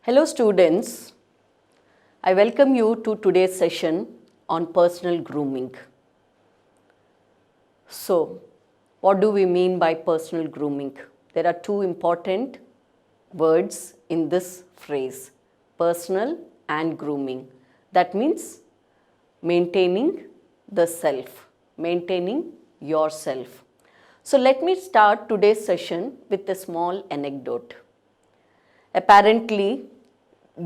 Hello students, I welcome you to today's session on personal grooming. So, what do we mean by personal grooming? There are two important words in this phrase, personal and grooming. That means maintaining the self, maintaining yourself. So, let me start today's session with a small anecdote. Apparently,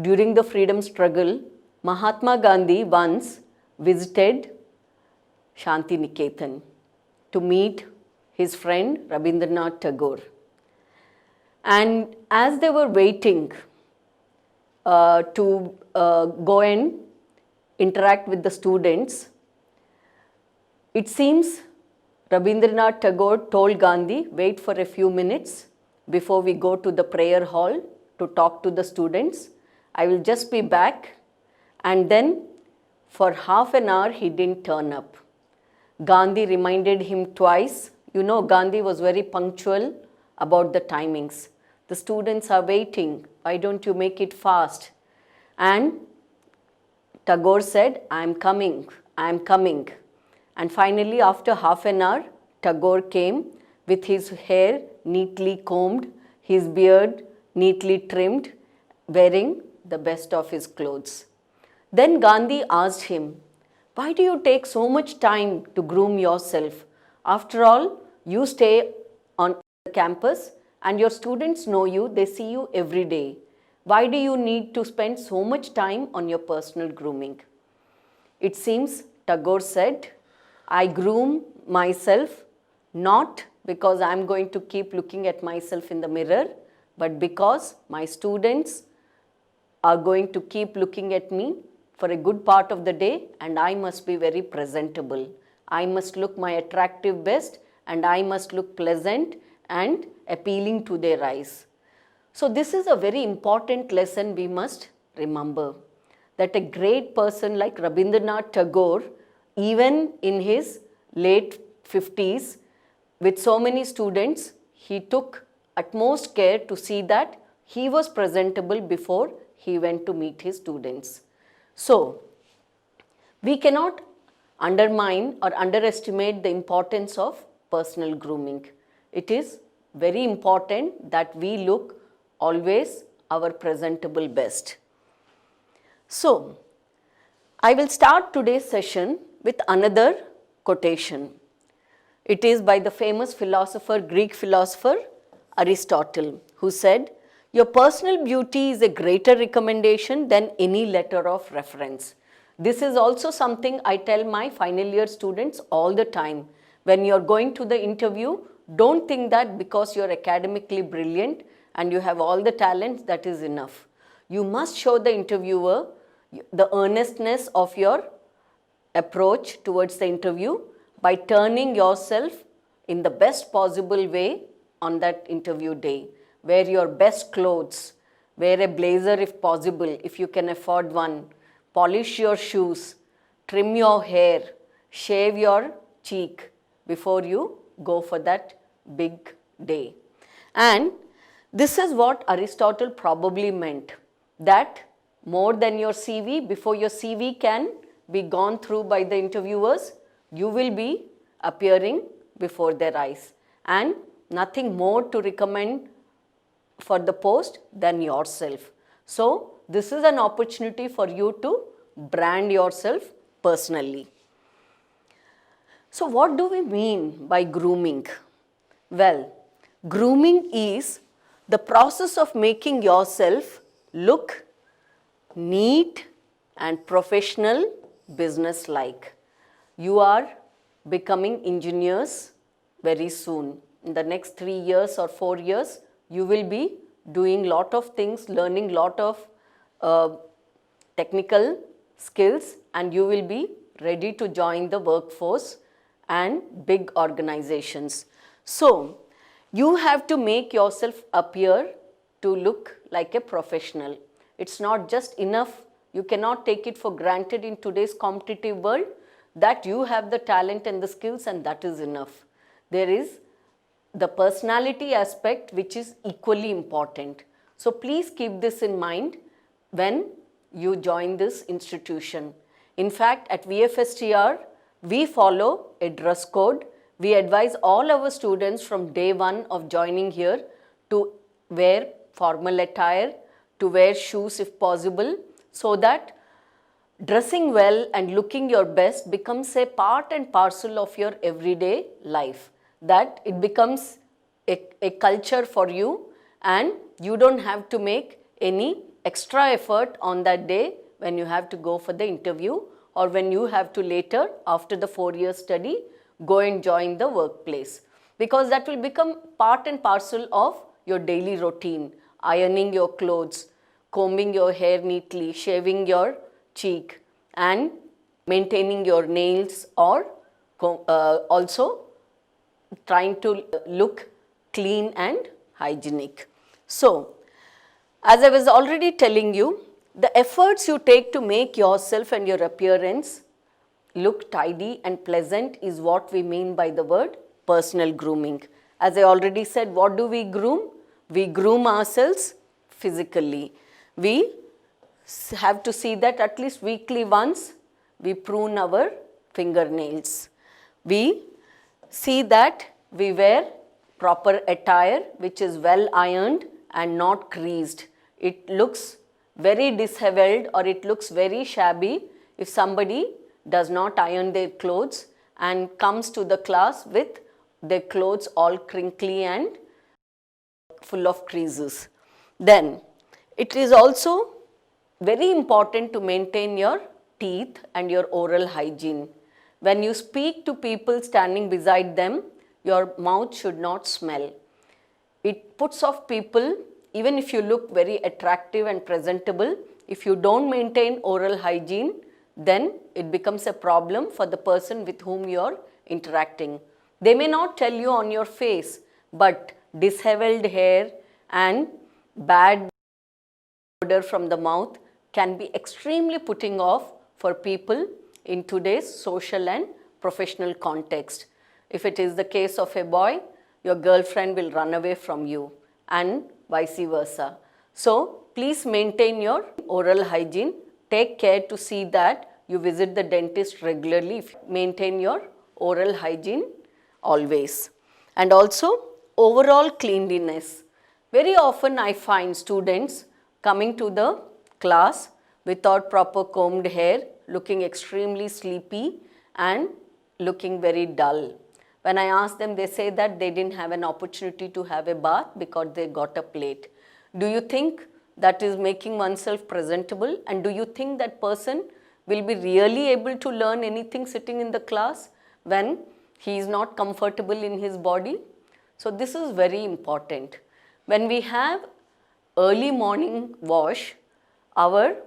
during the freedom struggle, Mahatma Gandhi once visited Shanti Niketan to meet his friend Rabindranath Tagore. And as they were waiting to go and interact with the students, it seems Rabindranath Tagore told Gandhi, wait for a few minutes before we go to the prayer hall to talk to the students. I will just be back. And then for half an hour he didn't turn up. Gandhi reminded him twice. You know, Gandhi was very punctual about the timings. The students are waiting. Why don't you make it fast? And Tagore said, I am coming, I am coming. And finally, after half an hour, Tagore came with his hair neatly combed, his beard neatly trimmed, wearing the best of his clothes. Then Gandhi asked him, why do you take so much time to groom yourself? After all, you stay on the campus and your students know you, they see you every day. Why do you need to spend so much time on your personal grooming? It seems Tagore said, I groom myself not because I am going to keep looking at myself in the mirror, but because my students are going to keep looking at me for a good part of the day and I must be very presentable. I must look my attractive best and I must look pleasant and appealing to their eyes. So this is a very important lesson we must remember, that a great person like Rabindranath Tagore, even in his late 50s, with so many students, he took utmost care to see that he was presentable before he went to meet his students. So, we cannot undermine or underestimate the importance of personal grooming. It is very important that we look always our presentable best. So, I will start today's session with another quotation. It is by the famous philosopher, Greek philosopher Aristotle, who said, your personal beauty is a greater recommendation than any letter of reference. This is also something I tell my final year students all the time. When you're going to the interview, don't think that because you're academically brilliant and you have all the talents, that is enough. You must show the interviewer the earnestness of your approach towards the interview by turning yourself in the best possible way on that interview day. Wear your best clothes, wear a blazer if possible, if you can afford one, polish your shoes, trim your hair, shave your cheek before you go for that big day. And this is what Aristotle probably meant, that more than your CV, before your CV can be gone through by the interviewers, you will be appearing before their eyes. And nothing more to recommend for the post than yourself. So, this is an opportunity for you to brand yourself personally. So, what do we mean by grooming? Well, grooming is the process of making yourself look neat and professional, business-like. You are becoming engineers very soon. In the next 3 years or 4 years, you will be doing lot of things, learning lot of technical skills, and you will be ready to join the workforce and big organizations. So, you have to make yourself appear to look like a professional. It's not just enough. You cannot take it for granted in today's competitive world that you have the talent and the skills and that is enough. There is the personality aspect which is equally important. So please keep this in mind when you join this institution. In fact, at VFSTR, we follow a dress code. We advise all our students from day one of joining here to wear formal attire, to wear shoes if possible, so that dressing well and looking your best becomes a part and parcel of your everyday life. That it becomes a culture for you, and you don't have to make any extra effort on that day when you have to go for the interview, or when you have to later, after the 4-year study, go and join the workplace. Because that will become part and parcel of your daily routine. Ironing your clothes, combing your hair neatly, shaving your cheek, and maintaining your nails, or also trying to look clean and hygienic. So, as I was already telling you, the efforts you take to make yourself and your appearance look tidy and pleasant is what we mean by the word personal grooming. As I already said, what do we groom? We groom ourselves physically. We have to see that at least weekly once we prune our fingernails. We see that we wear proper attire which is well ironed and not creased. It looks very disheveled, or it looks very shabby if somebody does not iron their clothes and comes to the class with their clothes all crinkly and full of creases. Then it is also very important to maintain your teeth and your oral hygiene. When you speak to people standing beside them, your mouth should not smell. It puts off people, even if you look very attractive and presentable. If you don't maintain oral hygiene, then it becomes a problem for the person with whom you are interacting. They may not tell you on your face, but disheveled hair and bad odor from the mouth can be extremely putting off for people in today's social and professional context. If it is the case of a boy, your girlfriend will run away from you, and vice versa. So please maintain your oral hygiene. Take care to see that you visit the dentist regularly. Maintain your oral hygiene always. And also overall cleanliness. Very often I find students coming to the class without proper combed hair, looking extremely sleepy and looking very dull. When I ask them, they say that they didn't have an opportunity to have a bath because they got up late. Do you think that is making oneself presentable? And do you think that person will be really able to learn anything sitting in the class when he is not comfortable in his body? So this is very important. When we have early morning wash, our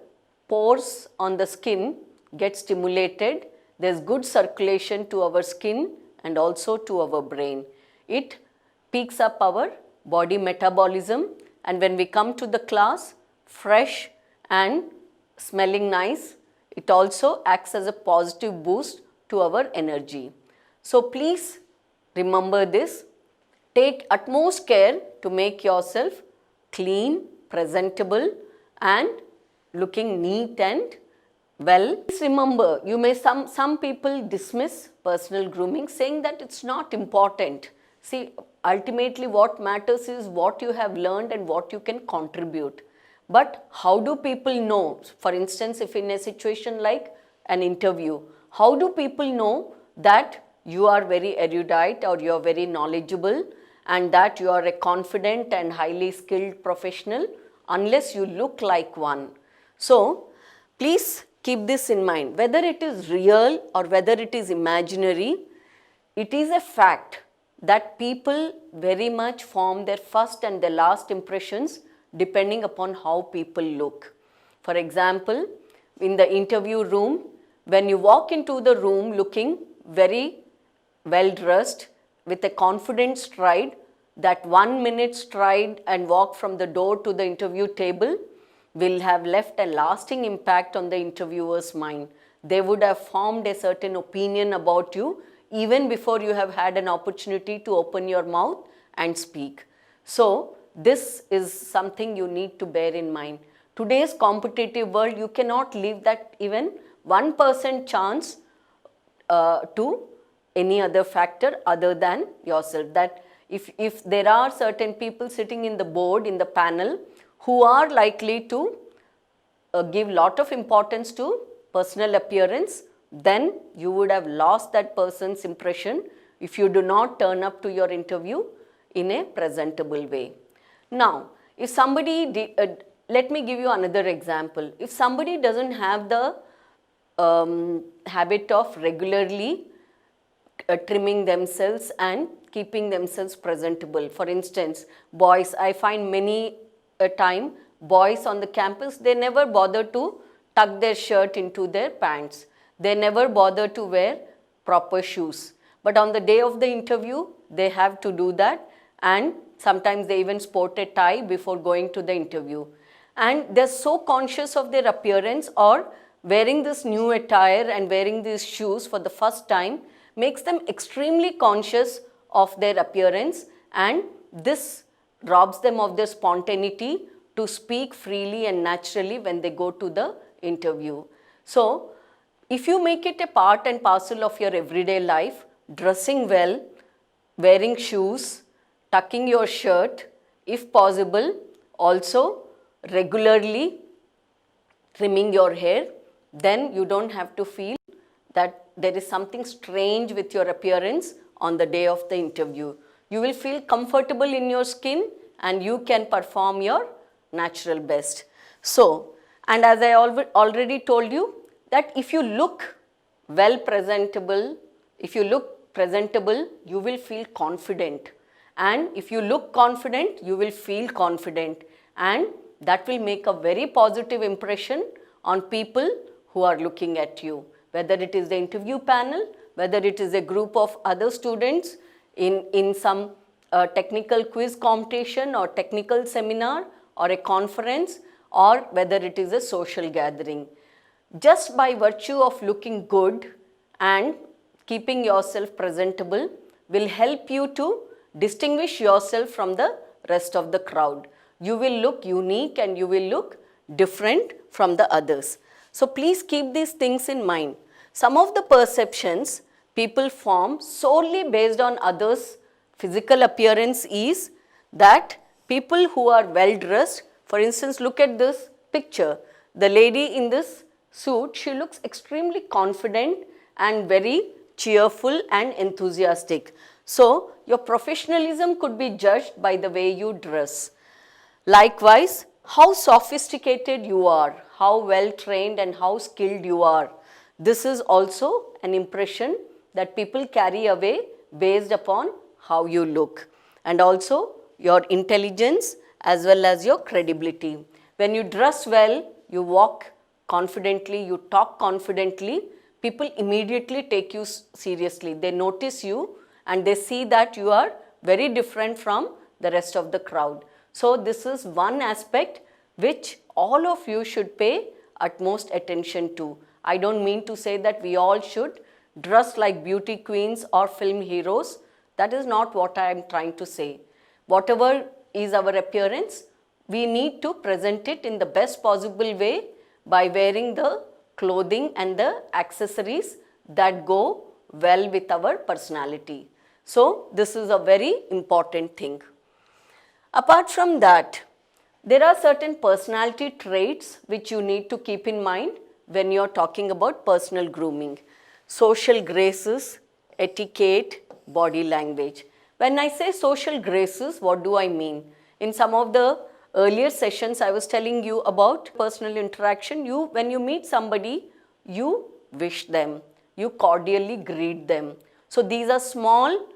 pores on the skin get stimulated. There's good circulation to our skin and also to our brain. It peaks up our body metabolism, and when we come to the class fresh and smelling nice, it also acts as a positive boost to our energy. So please remember this. Take utmost care to make yourself clean, presentable and looking neat and well. Please remember, you may some people dismiss personal grooming saying that it's not important. See, ultimately what matters is what you have learned and what you can contribute. But how do people know? For instance, if in a situation like an interview, how do people know that you are very erudite or you are very knowledgeable and that you are a confident and highly skilled professional unless you look like one? So, please keep this in mind. Whether it is real or whether it is imaginary, it is a fact that people very much form their first and their last impressions depending upon how people look. For example, in the interview room, when you walk into the room looking very well dressed with a confident stride, that 1 minute stride and walk from the door to the interview table will have left a lasting impact on the interviewer's mind. They would have formed a certain opinion about you even before you have had an opportunity to open your mouth and speak. So, this is something you need to bear in mind. today's competitive world, you cannot leave that even 1% chance to any other factor other than yourself. That if there are certain people sitting in the board, in the panel, who are likely to give lot of importance to personal appearance, then you would have lost that person's impression if you do not turn up to your interview in a presentable way. Now, if somebody, let me give you another example. If somebody doesn't have the habit of regularly trimming themselves and keeping themselves presentable. For instance, boys, I find many a time boys on the campus, they never bother to tuck their shirt into their pants. They never bother to wear proper shoes. But on the day of the interview, they have to do that, and sometimes they even sport a tie before going to the interview. And they're so conscious of their appearance, or wearing this new attire and wearing these shoes for the first time makes them extremely conscious of their appearance, and this robs them of their spontaneity to speak freely and naturally when they go to the interview. So, if you make it a part and parcel of your everyday life, dressing well, wearing shoes, tucking your shirt, if possible, also regularly trimming your hair, then you don't have to feel that there is something strange with your appearance on the day of the interview. You will feel comfortable in your skin and you can perform your natural best. So, and as I already told you, that if you look well presentable, if you look presentable, you will feel confident. And if you look confident, you will feel confident. And that will make a very positive impression on people who are looking at you. Whether it is the interview panel, whether it is a group of other students in some technical quiz competition or technical seminar or a conference, or whether it is a social gathering. Just by virtue of looking good and keeping yourself presentable will help you to distinguish yourself from the rest of the crowd. You will look unique and you will look different from the others. So please keep these things in mind. Some of the perceptions people form solely based on others' physical appearance is that people who are well dressed, for instance, look at this picture. The lady in this suit, she looks extremely confident and very cheerful and enthusiastic. So, your professionalism could be judged by the way you dress. Likewise, how sophisticated you are, how well trained and how skilled you are. This is also an impression that people carry away based upon how you look, and also your intelligence as well as your credibility. When you dress well, you walk confidently, you talk confidently, people immediately take you seriously. They notice you and they see that you are very different from the rest of the crowd. So this is one aspect which all of you should pay utmost attention to. I don't mean to say that we all should dress like beauty queens or film heroes. That is not what I am trying to say. Whatever is our appearance, we need to present it in the best possible way by wearing the clothing and the accessories that go well with our personality. So this is a very important thing. Apart from that, there are certain personality traits which you need to keep in mind when you are talking about personal grooming. Social graces, etiquette, body language. When I say social graces, what do I mean? In some of the earlier sessions, I was telling you about personal interaction. When you meet somebody, you wish them, you cordially greet them. So these are small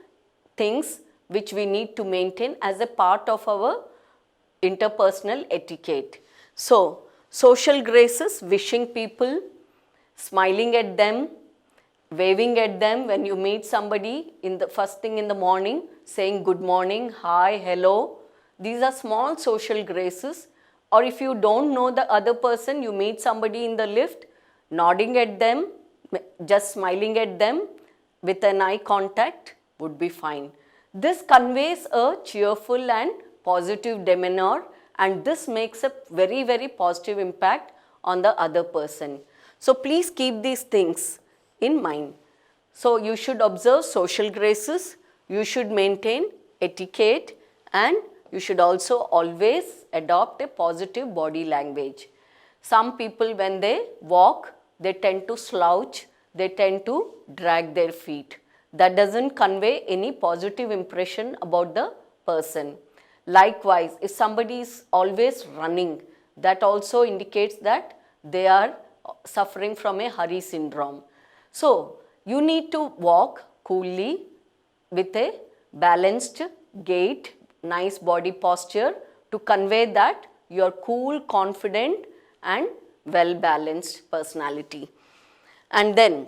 things which we need to maintain as a part of our interpersonal etiquette. So, social graces, wishing people, smiling at them, waving at them when you meet somebody in the first thing in the morning, saying good morning, hi, hello. These are small social graces. Or if you don't know the other person, you meet somebody in the lift, nodding at them, just smiling at them with an eye contact would be fine. This conveys a cheerful and positive demeanor and this makes a very, very positive impact on the other person. So please keep these things in mind. So you should observe social graces, you should maintain etiquette, and you should also always adopt a positive body language. Some people, when they walk, they tend to slouch, they tend to drag their feet. That doesn't convey any positive impression about the person. Likewise, if somebody is always running, that also indicates that they are suffering from a hurry syndrome. So, you need to walk coolly with a balanced gait, nice body posture to convey that you are cool, confident and well balanced personality. And then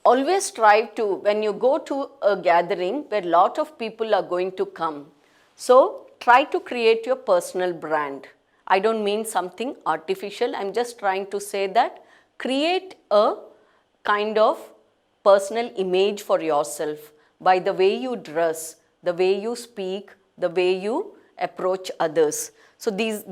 always strive to, when you go to a gathering where lot of people are going to come, so try to create your personal brand. I don't mean something artificial, I'm just trying to say that create a kind of personal image for yourself by the way you dress, the way you speak, the way you approach others. So these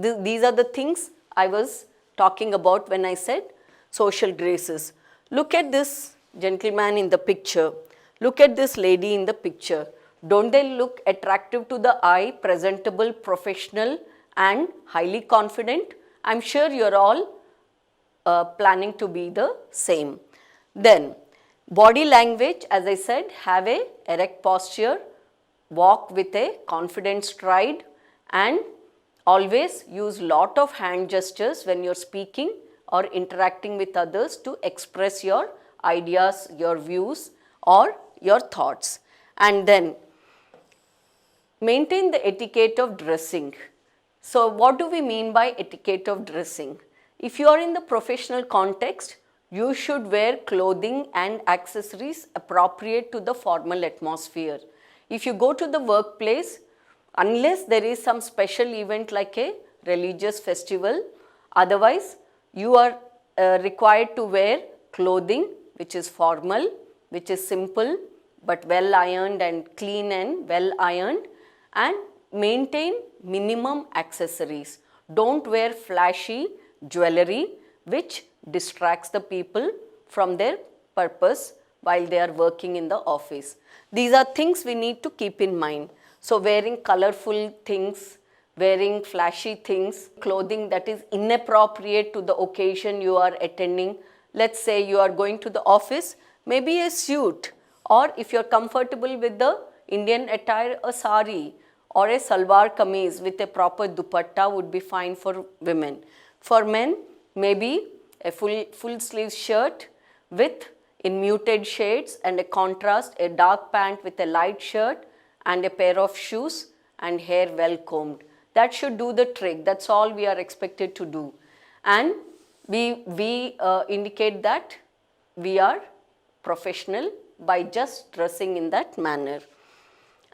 are the things I was talking about when I said social graces. Look at this gentleman in the picture. Look at this lady in the picture. Don't they look attractive to the eye, presentable, professional and highly confident? I'm sure you're all planning to be the same. Then body language, as I said, have a erect posture, walk with a confident stride and always use lot of hand gestures when you're speaking or interacting with others to express your ideas, your views or your thoughts. And then maintain the etiquette of dressing. So what do we mean by etiquette of dressing? If you are in the professional context, you should wear clothing and accessories appropriate to the formal atmosphere. If you go to the workplace, unless there is some special event like a religious festival, otherwise you are required to wear clothing which is formal, which is simple but well ironed and clean and well ironed, and maintain minimum accessories. Don't wear flashy jewelry which distracts the people from their purpose while they are working in the office. These are things we need to keep in mind. So wearing colorful things, wearing flashy things, clothing that is inappropriate to the occasion you are attending. Let's say you are going to the office, maybe a suit, or if you are comfortable with the Indian attire, a sari or a salwar kameez with a proper dupatta would be fine for women. For men, maybe a full sleeve shirt with in muted shades and a contrast, a dark pant with a light shirt and a pair of shoes and hair well combed. That should do the trick. That's all we are expected to do. And we indicate that we are professional by just dressing in that manner.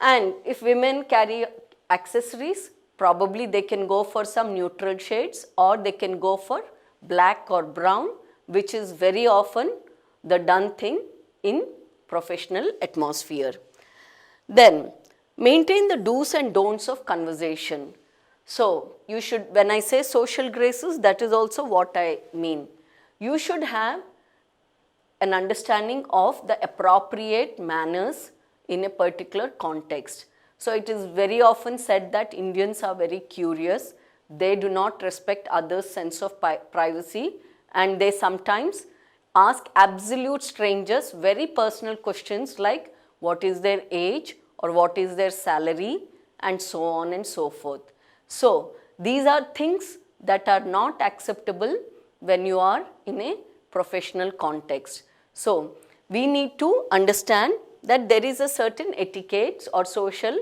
And if women carry accessories, probably they can go for some neutral shades or they can go for black or brown, which is very often the done thing in professional atmosphere. Then maintain the do's and don'ts of conversation. So you should, when I say social graces, that is also what I mean. You should have an understanding of the appropriate manners in a particular context. So it is very often said that Indians are very curious. They do not respect others' sense of privacy and they sometimes ask absolute strangers very personal questions like what is their age or what is their salary and so on and so forth. So these are things that are not acceptable when you are in a professional context. So we need to understand that there is a certain etiquette or social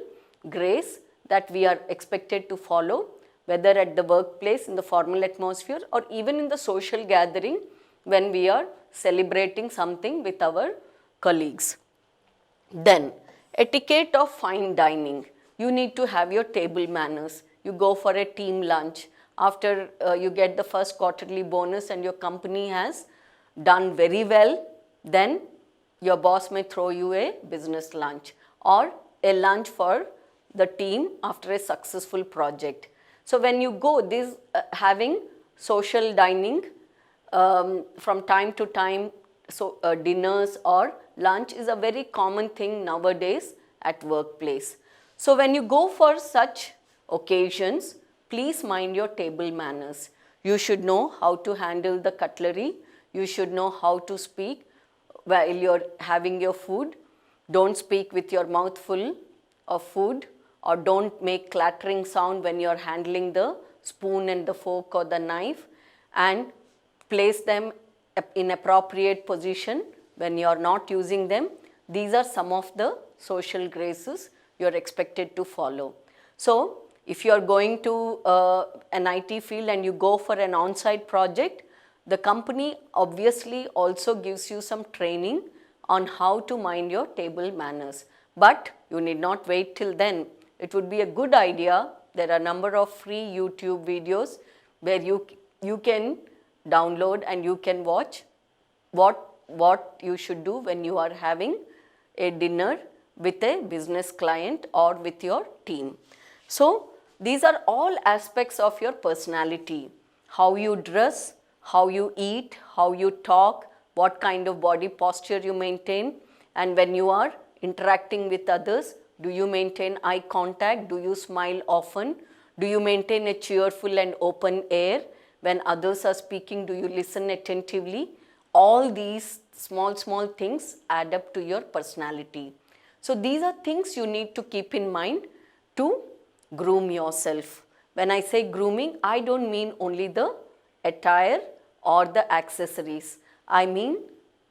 grace that we are expected to follow, whether at the workplace, in the formal atmosphere or even in the social gathering when we are celebrating something with our colleagues. Then etiquette of fine dining. You need to have your table manners. You go for a team lunch after you get the first quarterly bonus and your company has done very well, then your boss may throw you a business lunch or a lunch for the team after a successful project. So when you go, this having social dining from time to time, so dinners or lunch is a very common thing nowadays at workplace. So when you go for such occasions, please mind your table manners. You should know how to handle the cutlery. You should know how to speak while you're having your food. Don't speak with your mouth full of food, or don't make clattering sound when you're handling the spoon and the fork or the knife, and place them in appropriate position when you're not using them. These are some of the social graces you're expected to follow. So if you're going to an IT field and you go for an on-site project, the company obviously also gives you some training on how to mind your table manners. But you need not wait till then. It would be a good idea. There are a number of free YouTube videos where you can download and you can watch what you should do when you are having a dinner with a business client or with your team. So these are all aspects of your personality: how you dress, how you eat, how you talk, what kind of body posture you maintain, and when you are interacting with others, do you maintain eye contact, do you smile often, do you maintain a cheerful and open air, when others are speaking, do you listen attentively? All these small things add up to your personality. So these are things you need to keep in mind to groom yourself. When I say grooming, I don't mean only the attire or the accessories. I mean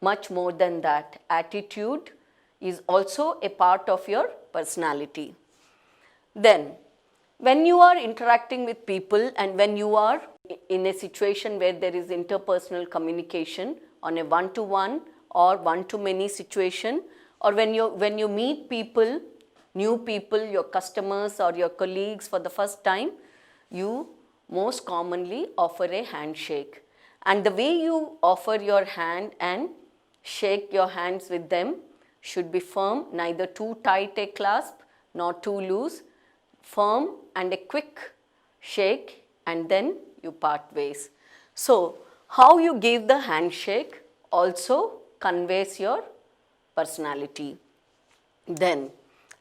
much more than that. Attitude is also a part of your personality. Then, when you are interacting with people and when you are in a situation where there is interpersonal communication on a one-to-one or one-to-many situation, or when you meet people, new people, your customers or your colleagues for the first time, you most commonly offer a handshake. And the way you offer your hand and shake your hands with them should be firm, neither too tight a clasp nor too loose, firm and a quick shake, and then you part ways. So how you give the handshake also conveys your personality. Then,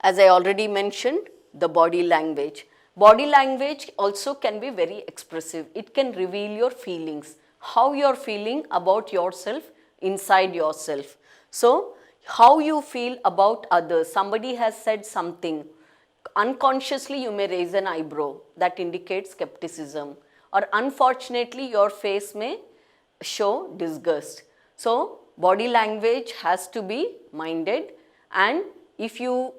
as I already mentioned, the body language. Body language also can be very expressive. It can reveal your feelings, how you're feeling about yourself, inside yourself. So, how you feel about others. Somebody has said something. Unconsciously, you may raise an eyebrow. That indicates skepticism. Or unfortunately, your face may show disgust. So, body language has to be minded, and if you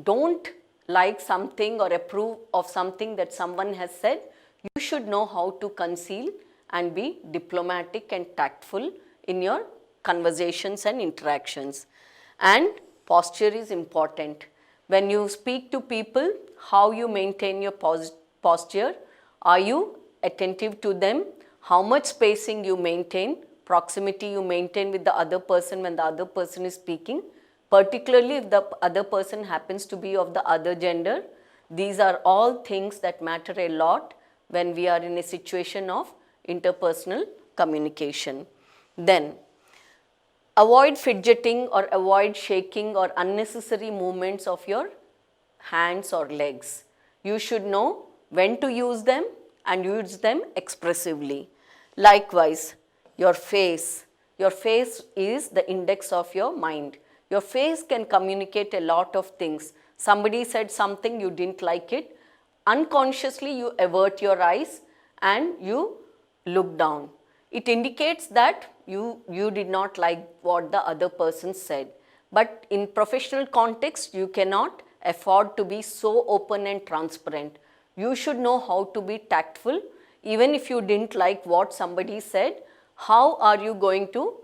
don't like something or approve of something that someone has said, you should know how to conceal and be diplomatic and tactful in your conversations and interactions. And posture is important. When you speak to people, how you maintain your posture, are you attentive to them, how much spacing you maintain, proximity you maintain with the other person when the other person is speaking, particularly if the other person happens to be of the other gender. These are all things that matter a lot when we are in a situation of interpersonal communication. Then, avoid fidgeting or avoid shaking or unnecessary movements of your hands or legs. You should know when to use them and use them expressively. Likewise, your face. Your face is the index of your mind. Your face can communicate a lot of things. Somebody said something, you didn't like it. Unconsciously, you avert your eyes and you look down. It indicates that you did not like what the other person said. But in professional context, you cannot afford to be so open and transparent. You should know how to be tactful. Even if you didn't like what somebody said, how are you going to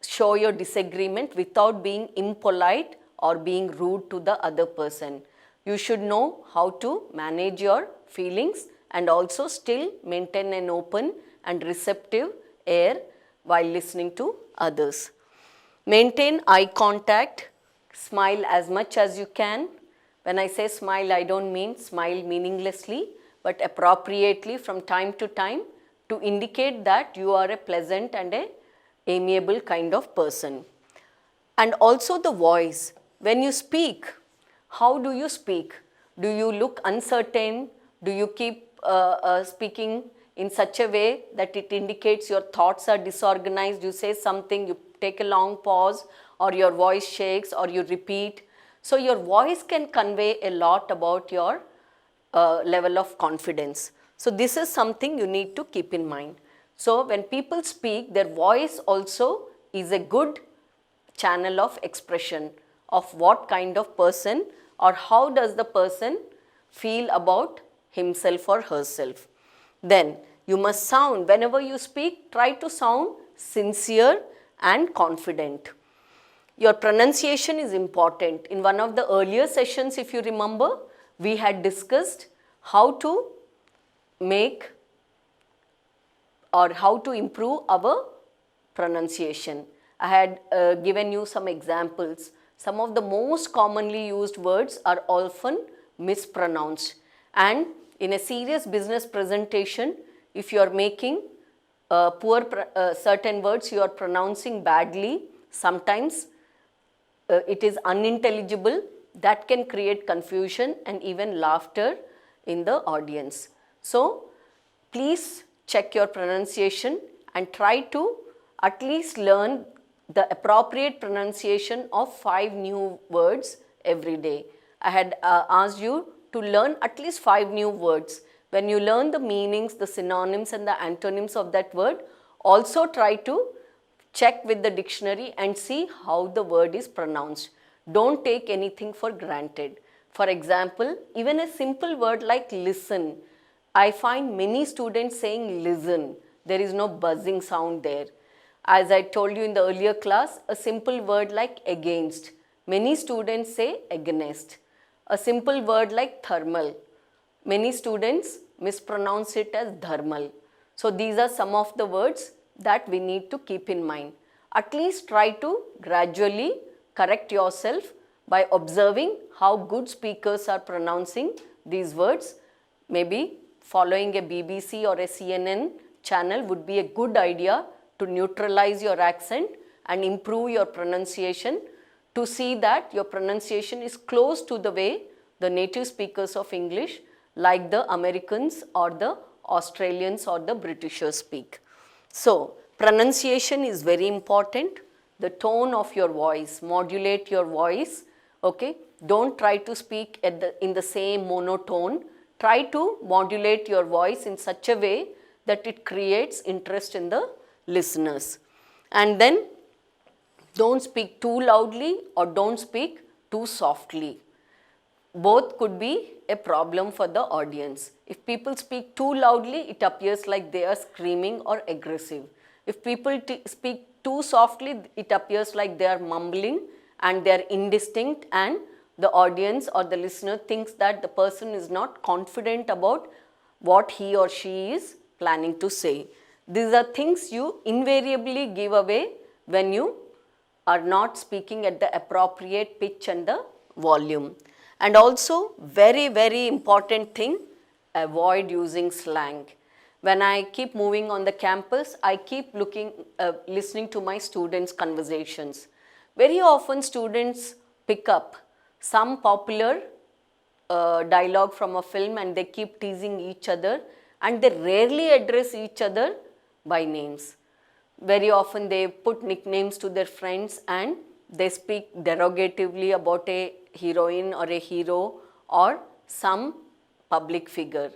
show your disagreement without being impolite or being rude to the other person? You should know how to manage your feelings and also still maintain an open and receptive air while listening to others. Maintain eye contact, smile as much as you can. When I say smile, I don't mean smile meaninglessly, but appropriately from time to time to indicate that you are a pleasant and a amiable kind of person. And also the voice. When you speak, how do you speak? Do you look uncertain? Do you keep speaking in such a way that it indicates your thoughts are disorganized? You say something, you take a long pause, or your voice shakes, or you repeat. So your voice can convey a lot about your level of confidence. So this is something you need to keep in mind. So when people speak, their voice also is a good channel of expression of what kind of person or how does the person feel about himself or herself. Then you must sound, whenever you speak, try to sound sincere and confident. Your pronunciation is important. In one of the earlier sessions, if you remember, we had discussed how to make or how to improve our pronunciation. I had given you some examples. Some of the most commonly used words are often mispronounced. And in a serious business presentation, if you are making certain words you are pronouncing badly, sometimes it is unintelligible. That can create confusion and even laughter in the audience. So please check your pronunciation and try to at least learn the appropriate pronunciation of 5 new words every day. I had asked you to learn at least 5 new words. When you learn the meanings, the synonyms and the antonyms of that word, also try to check with the dictionary and see how the word is pronounced. Don't take anything for granted. For example, even a simple word like listen, I find many students saying listen. There is no buzzing sound there. As I told you in the earlier class, a simple word like against, many students say against. A simple word like thermal, many students mispronounce it as thermal. So these are some of the words that we need to keep in mind. At least try to gradually correct yourself by observing how good speakers are pronouncing these words. Maybe following a BBC or a CNN channel would be a good idea to neutralize your accent and improve your pronunciation, to see that your pronunciation is close to the way the native speakers of English like the Americans or the Australians or the Britishers speak. So pronunciation is very important. The tone of your voice, modulate your voice, okay? Don't try to speak in the same monotone. Try to modulate your voice in such a way that it creates interest in the listeners. And then don't speak too loudly or don't speak too softly. Both could be a problem for the audience. If people speak too loudly, it appears like they are screaming or aggressive. If people speak too softly, it appears like they are mumbling and they are indistinct, and the audience or the listener thinks that the person is not confident about what he or she is planning to say. These are things you invariably give away when you are not speaking at the appropriate pitch and the volume. And also, very, very important thing, avoid using slang. When I keep moving on the campus, I keep listening to my students' conversations. Very often students pick up some popular dialogue from a film and they keep teasing each other, and they rarely address each other by names. Very often they put nicknames to their friends and they speak derogatively about a heroine or a hero or some public figure.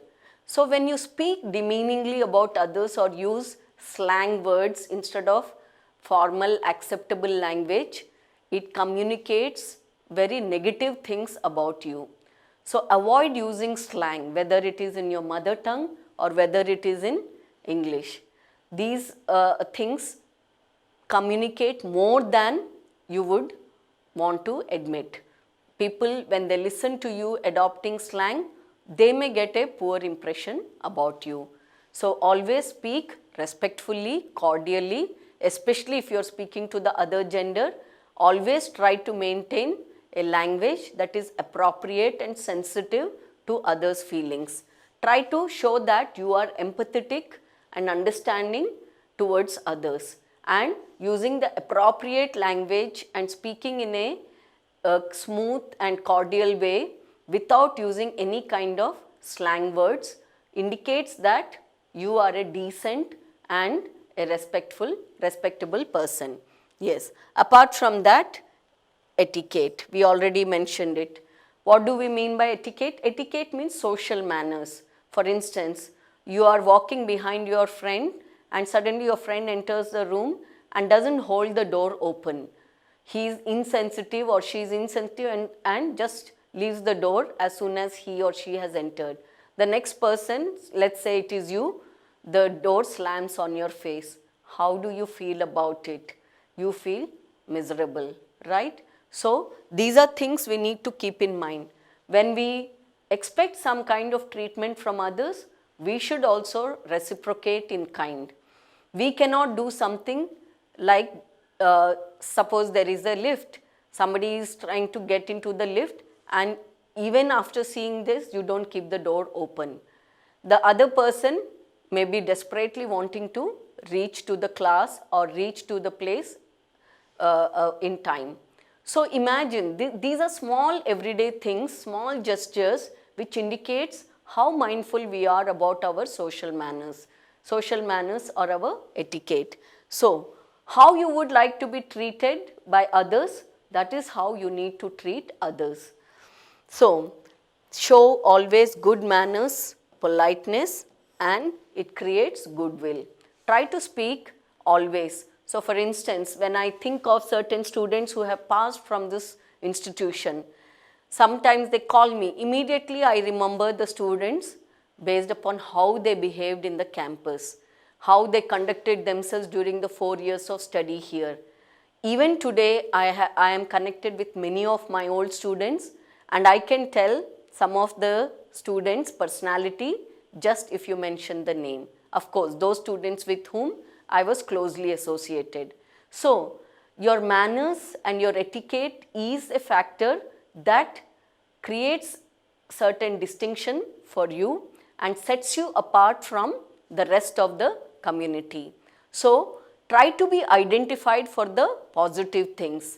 So when you speak demeaningly about others or use slang words instead of formal acceptable language, it communicates very negative things about you. So avoid using slang, whether it is in your mother tongue or whether it is in English. These things communicate more than you would want to admit. People, when they listen to you adopting slang, they may get a poor impression about you. So always speak respectfully, cordially, especially if you are speaking to the other gender. Always try to maintain a language that is appropriate and sensitive to others' feelings. Try to show that you are empathetic and understanding towards others, and using the appropriate language and speaking in a smooth and cordial way without using any kind of slang words indicates that you are a decent and a respectable person. Yes, apart from that, etiquette, we already mentioned it. What do we mean by etiquette? Etiquette means social manners. For instance, you are walking behind your friend and suddenly your friend enters the room and doesn't hold the door open. He is insensitive or she is insensitive and just leaves the door as soon as he or she has entered. The next person, let's say it is you, the door slams on your face. How do you feel about it? You feel miserable, right? So these are things we need to keep in mind. When we expect some kind of treatment from others, we should also reciprocate in kind. We cannot do something like, suppose there is a lift, somebody is trying to get into the lift, and even after seeing this, you don't keep the door open. The other person may be desperately wanting to reach to the class or reach to the place in time. So imagine, these are small everyday things, small gestures which indicates how mindful we are about our social manners or our etiquette. So how you would like to be treated by others, that is how you need to treat others. So show always good manners, politeness, and it creates goodwill. Try to speak always. So for instance, when I think of certain students who have passed from this institution, sometimes they call me. Immediately I remember the students based upon how they behaved in the campus, how they conducted themselves during the 4 years of study here. Even today, I am connected with many of my old students, and I can tell some of the students' personality just if you mention the name. Of course, those students with whom I was closely associated. So, your manners and your etiquette is a factor that creates certain distinction for you and sets you apart from the rest of the community. So, try to be identified for the positive things.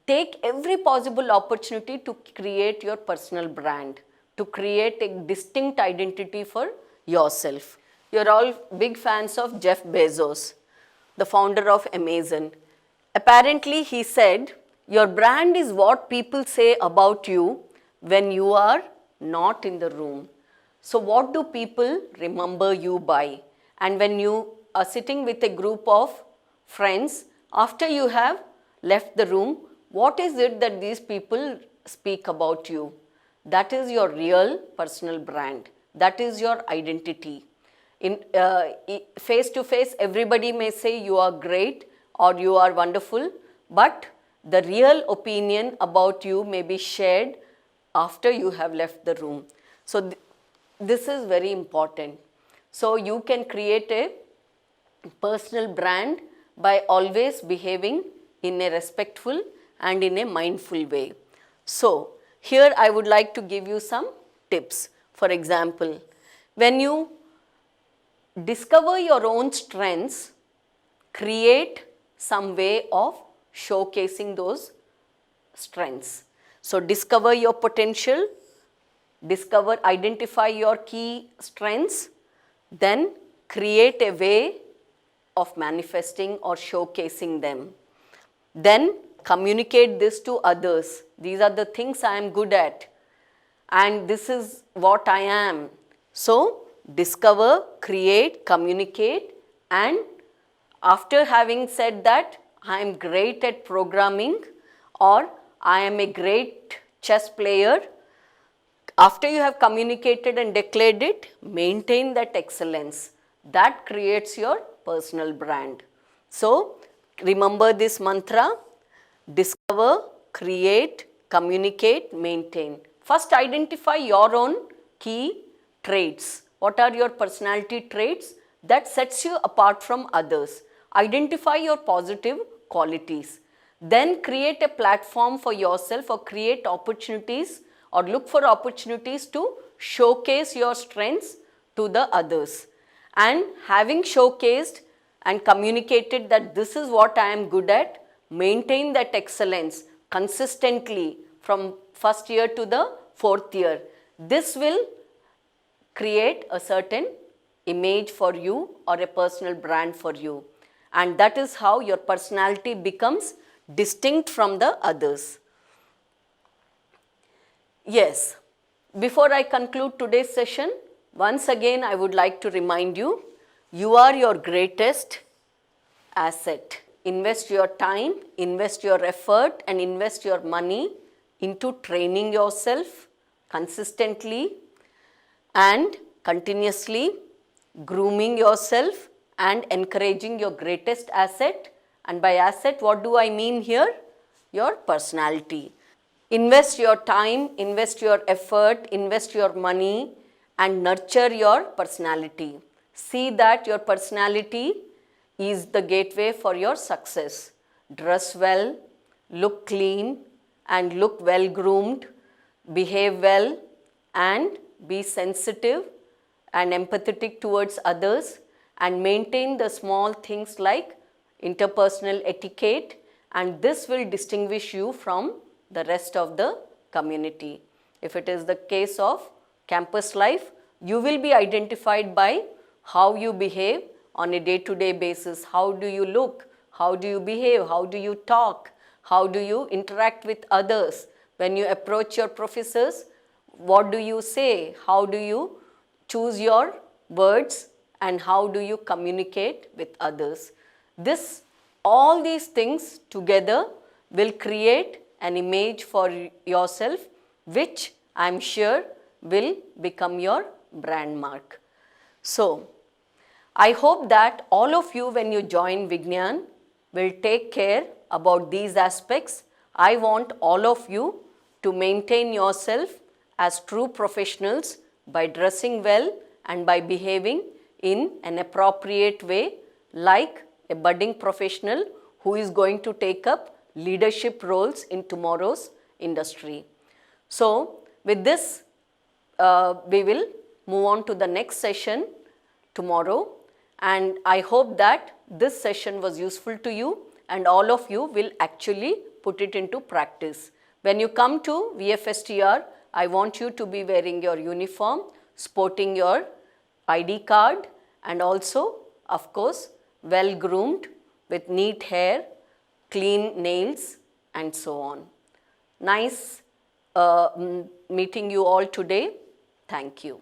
Take every possible opportunity to create your personal brand, to create a distinct identity for yourself. You're all big fans of Jeff Bezos, the founder of Amazon. Apparently, he said, your brand is what people say about you when you are not in the room. So what do people remember you by? And when you are sitting with a group of friends, after you have left the room, what is it that these people speak about you? That is your real personal brand. That is your identity. In face to face, everybody may say you are great or you are wonderful, but the real opinion about you may be shared after you have left the room. So this is very important. So you can create a personal brand by always behaving in a respectful and in a mindful way. So here I would like to give you some tips. For example, when you discover your own strengths, create some way of showcasing those strengths. So discover your potential, identify your key strengths, then create a way of manifesting or showcasing them. Then communicate this to others. These are the things I am good at and this is what I am. So discover, create, communicate, and after having said that I am great at programming or I am a great chess player, after you have communicated and declared it, maintain that excellence. That creates your personal brand. So remember this mantra: discover, create, communicate, maintain. First identify your own key traits. What are your personality traits that sets you apart from others? Identify your positive qualities. Then create a platform for yourself or create opportunities or look for opportunities to showcase your strengths to the others. And having showcased and communicated that this is what I am good at, maintain that excellence consistently from first year to the fourth year. This will create a certain image for you or a personal brand for you. And that is how your personality becomes distinct from the others. Yes, before I conclude today's session, once again I would like to remind you, you are your greatest asset. Invest your time, invest your effort, and invest your money into training yourself consistently and continuously, grooming yourself and encouraging your greatest asset. And by asset, what do I mean here? Your personality. Invest your time, invest your effort, invest your money, and nurture your personality. See that your personality is the gateway for your success. Dress well, look clean, and look well groomed, behave well, and be sensitive and empathetic towards others, and maintain the small things like interpersonal etiquette, and this will distinguish you from the rest of the community. If it is the case of campus life, you will be identified by how you behave on a day-to-day basis. How do you look? How do you behave? How do you talk? How do you interact with others? When you approach your professors, what do you say? How do you choose your words? And how do you communicate with others? All these things together will create an image for yourself, which I am sure will become your brand mark. So, I hope that all of you, when you join Vignan, will take care about these aspects. I want all of you to maintain yourself as true professionals by dressing well and by behaving in an appropriate way, like a budding professional who is going to take up leadership roles in tomorrow's industry. So, with this, we will move on to the next session tomorrow, and I hope that this session was useful to you and all of you will actually put it into practice. When you come to VFSTR, I want you to be wearing your uniform, sporting your ID card, and also, of course, well groomed with neat hair, clean nails, and so on. Nice meeting you all today. Thank you.